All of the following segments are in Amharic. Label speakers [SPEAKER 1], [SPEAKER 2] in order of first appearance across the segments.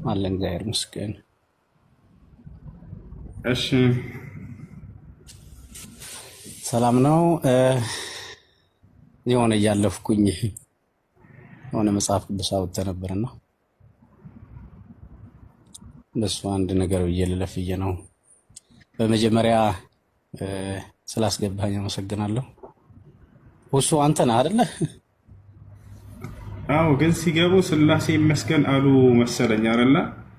[SPEAKER 1] አለን እግዚአብሔር ይመስገን።
[SPEAKER 2] እሺ
[SPEAKER 1] ሰላም ነው። የሆነ እያለፍኩኝ የሆነ መጽሐፍ ቅዱስ አውጥተህ ነበርና በሱ አንድ ነገር ብዬ ልለፍዬ ነው። በመጀመሪያ ስላስገባኝ አመሰግናለሁ። እሱ አንተ ነህ አይደለ?
[SPEAKER 2] አዎ፣ ግን ሲገቡ ስላሴ ይመስገን አሉ መሰለኝ አይደለ?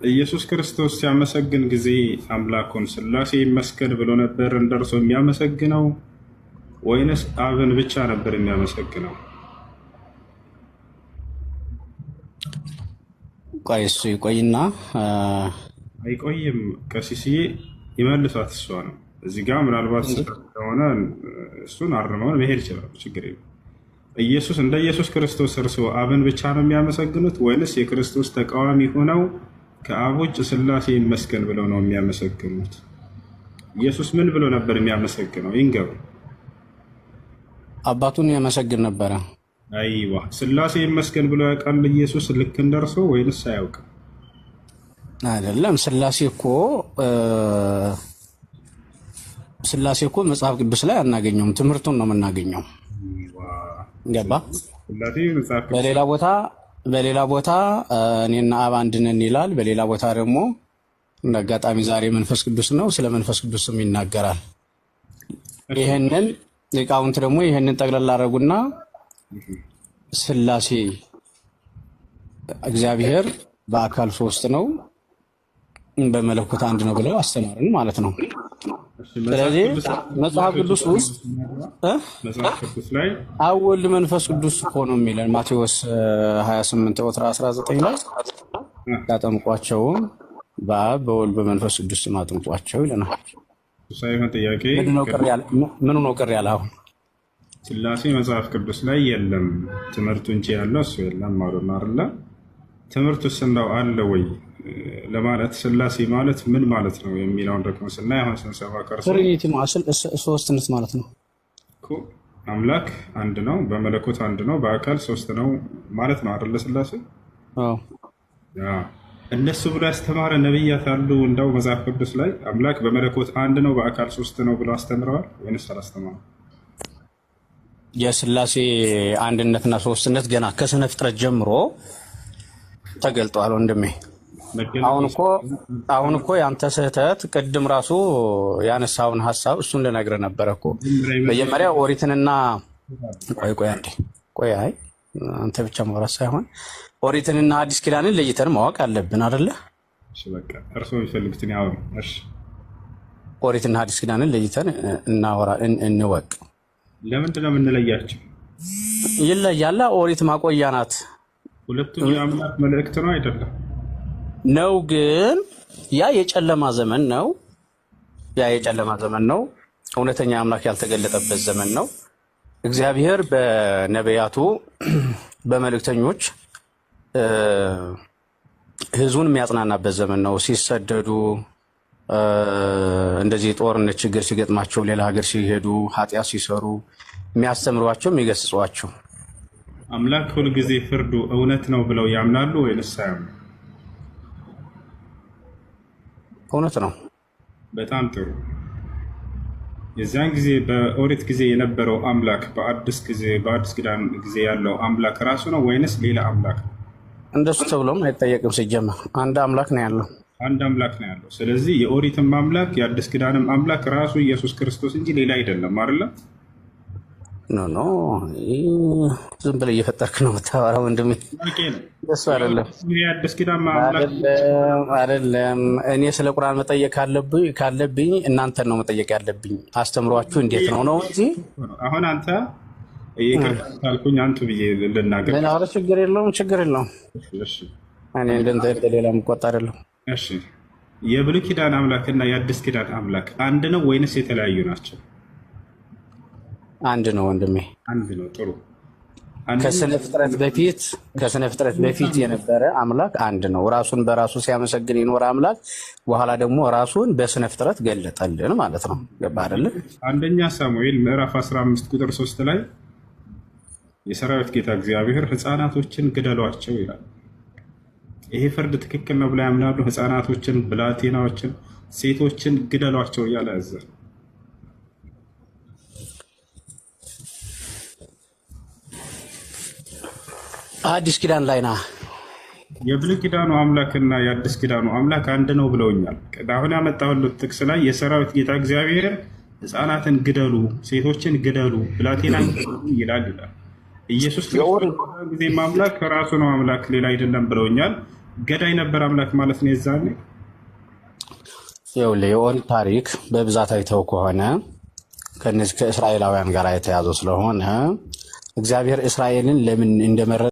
[SPEAKER 2] ኢየሱስ ክርስቶስ ሲያመሰግን ጊዜ አምላኩን ስላሴ ይመስገን ብሎ ነበር እንደርሶ የሚያመሰግነው ወይንስ አብን ብቻ ነበር የሚያመሰግነው?
[SPEAKER 1] ቆይ እሱ ይቆይና
[SPEAKER 2] አይቆይም። ቀሲስዬ ይመልሷት። እሷ ነው እዚህ ጋር ምናልባት ከሆነ እሱን አርመውን መሄድ ይችላሉ። ችግር የለም። ኢየሱስ እንደ ኢየሱስ ክርስቶስ እርሶ አብን ብቻ ነው የሚያመሰግኑት ወይንስ የክርስቶስ ተቃዋሚ ሆነው ከአብ ውጭ ስላሴ ይመስገን ብለው ነው የሚያመሰግኑት? ኢየሱስ ምን ብሎ ነበር የሚያመሰግነው? ይንገሩ።
[SPEAKER 1] አባቱን ያመሰግን ነበረ።
[SPEAKER 2] አይዋ፣ ስላሴ ይመስገን ብሎ ያውቃል ኢየሱስ ልክ እንደርሶ ወይንስ አያውቅም?
[SPEAKER 1] አይደለም። ስላሴ እኮ መጽሐፍ ቅዱስ ላይ አናገኘውም። ትምህርቱን ነው የምናገኘው። ገባ? በሌላ ቦታ እኔና አብ አንድ ነን ይላል። በሌላ ቦታ ደግሞ እንደ አጋጣሚ ዛሬ መንፈስ ቅዱስ ነው፣ ስለ መንፈስ ቅዱስም ይናገራል። ይሄንን ሊቃውንት ደግሞ ይሄንን ጠቅለል አደረጉና ስላሴ እግዚአብሔር በአካል ሶስት ነው፣ በመለኮት አንድ ነው ብለው አስተማርን ማለት ነው። ስለዚህ መጽሐፍ ቅዱስ ውስጥ አብ ወልድ መንፈስ ቅዱስ እኮ ነው የሚለን ማቴዎስ 28 ቁጥር 19 ላይ ያጠምቋቸውን በአብ በወልድ በመንፈስ ቅዱስ አጥምቋቸው ይለናል። ምኑ ነው ቅር ያለ? አሁን
[SPEAKER 2] ስላሴ መጽሐፍ ቅዱስ ላይ የለም፣ ትምህርቱ እንጂ ያለው እሱ የለም ማለት አይደለ? ትምህርቱስ እንደው አለ ወይ ለማለት ስላሴ ማለት ምን ማለት ነው የሚለውን ደግሞ ስናይ አሁን ስንሰማ
[SPEAKER 1] ትሪኒቲ ሶስትነት ማለት ነው።
[SPEAKER 2] አምላክ አንድ ነው፣ በመለኮት አንድ ነው፣ በአካል ሶስት ነው ማለት ነው አይደለ? ስላሴ እነሱ ብሎ ያስተማረ ነብያት አሉ? እንደው መጽሐፍ ቅዱስ ላይ አምላክ በመለኮት አንድ ነው፣ በአካል ሶስት ነው ብሎ አስተምረዋል ወይንስ አላስተማሩም?
[SPEAKER 1] የስላሴ አንድነትና ሶስትነት ገና ከስነ ፍጥረት ጀምሮ ተገልጧል ወንድሜ። አሁን እኮ ያንተ ስህተት ቅድም ራሱ ያነሳውን ሀሳብ እሱን ልነግርህ ነበረ እኮ። መጀመሪያ ኦሪትንና አይ አንተ ብቻ ማውራት ሳይሆን ኦሪትንና አዲስ ኪዳንን ለይተን ማወቅ አለብን አይደለ?
[SPEAKER 2] እርሶ የሚፈልጉትን ያወሩ።
[SPEAKER 1] ኦሪትና አዲስ ኪዳንን ለይተን እንወቅ።
[SPEAKER 2] ለምንድን ነው የምንለያቸው?
[SPEAKER 1] ይለያላ። ኦሪት ማቆያ ናት።
[SPEAKER 2] ሁለቱም የአምላክ መልእክት ነው አይደለም?
[SPEAKER 1] ነው፣ ግን ያ የጨለማ ዘመን ነው። እውነተኛ አምላክ ያልተገለጠበት ዘመን ነው። እግዚአብሔር በነቢያቱ በመልእክተኞች ሕዝቡን የሚያጽናናበት ዘመን ነው። ሲሰደዱ እንደዚህ ጦርነት ችግር ሲገጥማቸው ሌላ ሀገር ሲሄዱ ኃጢአት ሲሰሩ የሚያስተምሯቸው የሚገስጿቸው።
[SPEAKER 2] አምላክ ሁልጊዜ ፍርዱ እውነት ነው ብለው ያምናሉ ወይንስ አያምኑ?
[SPEAKER 1] እውነት ነው።
[SPEAKER 2] በጣም ጥሩ። የዚያን ጊዜ በኦሪት ጊዜ የነበረው አምላክ በአዲስ ኪዳን ጊዜ ያለው አምላክ ራሱ ነው ወይንስ ሌላ አምላክ ነው?
[SPEAKER 1] እንደሱ ተብሎም አይጠየቅም። ሲጀመር አንድ አምላክ ነው ያለው።
[SPEAKER 2] አንድ አምላክ ነው ያለው። ስለዚህ የኦሪትም አምላክ የአዲስ ኪዳንም አምላክ ራሱ ኢየሱስ ክርስቶስ እንጂ ሌላ አይደለም አይደለ?
[SPEAKER 1] ኖ ዝም ብለህ እየፈጠርክ ነው የምታወራው ወንድሜ። እሱ አይደለም አይደለም። እኔ ስለ ቁርአን መጠየቅ ካለብኝ እናንተን ነው መጠየቅ ያለብኝ። አስተምሯችሁ እንዴት ነው እንጂ
[SPEAKER 2] አሁን አንተ ካልኩኝ አንቱ ብዬ ልናገር።
[SPEAKER 1] ችግር የለውም። እኔ እንደ ሌላ የምቆጣ አይደለሁም።
[SPEAKER 2] እሺ፣ የብሉይ ኪዳን አምላክና የአዲስ ኪዳን አምላክ አንድ ነው ወይንስ የተለያዩ ናቸው?
[SPEAKER 1] አንድ ነው ወንድሜ፣
[SPEAKER 2] አንድ ነው። ጥሩ።
[SPEAKER 1] ከስነ ፍጥረት በፊት የነበረ አምላክ አንድ ነው። ራሱን በራሱ ሲያመሰግን የኖረ አምላክ በኋላ ደግሞ ራሱን በስነ ፍጥረት ገለጠልን ማለት ነው። ገባ አይደለ?
[SPEAKER 2] አንደኛ ሳሙኤል ምዕራፍ 15 ቁጥር 3 ላይ የሰራዊት ጌታ እግዚአብሔር ሕፃናቶችን ግደሏቸው ይላል። ይሄ ፍርድ ትክክል ነው ብላ ያምናሉ። ህፃናቶችን፣ ብላቴናዎችን፣ ሴቶችን ግደሏቸው እያለ ያዘ።
[SPEAKER 1] አዲስ ኪዳን ላይ ና
[SPEAKER 2] የብሉይ ኪዳኑ አምላክና የአዲስ ኪዳኑ አምላክ አንድ ነው ብለውኛል። አሁን ያመጣሁት ጥቅስ ላይ የሰራዊት ጌታ እግዚአብሔርን ህፃናትን ግደሉ፣ ሴቶችን ግደሉ፣ ብላቴና ይላል ይላል። ኢየሱስ ክርስቶስ ጊዜ አምላክ ራሱ ነው አምላክ ሌላ አይደለም ብለውኛል። ገዳይ ነበር አምላክ ማለት ነው። የዛኔ
[SPEAKER 1] የኦሪት ታሪክ በብዛት አይተው ከሆነ ከእነዚህ ከእስራኤላውያን ጋር የተያዘ ስለሆነ እግዚአብሔር እስራኤልን ለምን እንደመረጠ